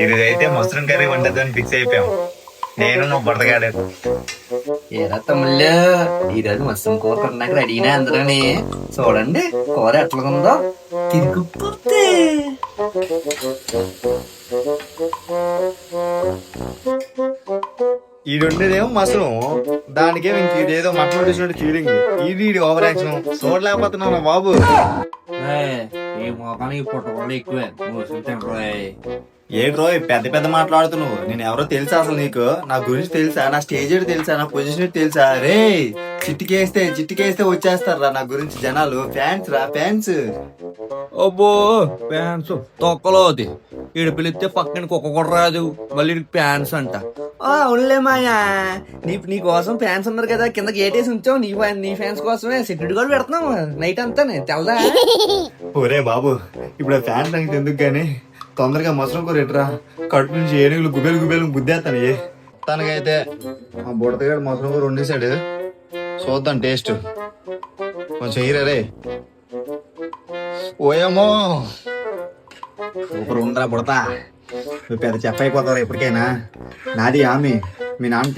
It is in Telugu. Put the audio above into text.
ఇదైతే మష్రూమ్ కర్రీ వంటదని ఫిక్స్ అయిపోయాం. నేను నువ్వు బుడతగాడు. ఏరా తమ్ముళ్ళు, ఈరోజు మత్స్యం కూర తిన్నాక రెడీనా అందరని చూడండి కూర ఎట్లా ఉందో తిరిగిపోతే. ఈడుండేదేమో మష్రూమ్, దానికేమో ఇంక ఇదేదో మటన్ వండేసినట్టు ఫీలింగ్. ఇది ఓవర్ యాక్షన్ చూడలేకపోతున్నావు బాబు. ఈ మోకానికి పుట్టకుండా ఎక్కువే మోసం తినరా. ఏంట్రో పెద్ద పెద్ద మాట్లాడుతున్నావు. నేను ఎవరో తెలుసా అసలు నీకు? నా గురించి తెలుసా? నా స్టేజ్ తెలుసా? నా పొజిషన్ తెలుసా? రే చిట్టికేస్తే వచ్చేస్తారా నా గురించి జనాలు. ఫ్యాన్స్ రా ఫ్యాన్స్. అబ్బో ఫ్యాన్స్ తొక్కలోది. ఈడు పిలిస్తే పక్కన కుక్క కూడా రాదు, మళ్ళీ ఫ్యాన్స్ అంట. అవునులే మాయా, నీ కోసం ఫ్యాన్స్ ఉన్నారు కదా, కింద గేట్ వేసి ఉంచావు. నీ ఫ్యాన్స్ కోసమే సెక్యూరిటీ కూడా పెడుతున్నావు నైట్ అంతా. తెల్దా? ఒరే బాబు, ఇప్పుడు ఫ్యాన్స్ నాకు ఎందుకు గానీ తొందరగా మష్రూమ్ కూర ఎట్రా. కడుపు నుంచి ఏనుగులు గుబేలు గుద్దేస్తాను. తనకైతే మా బుడతగాడు మష్రూమ్ కూర వండేశాడు. చూద్దాం టేస్ట్ కొంచెం ఇరే. ఓయేమో సూపర్ ఉండరా బుడతా. నువ్వు పెద్ద చెప్ప అయిపోతావు ఎప్పటికైనా. నాది ఆమె మీ నాన్న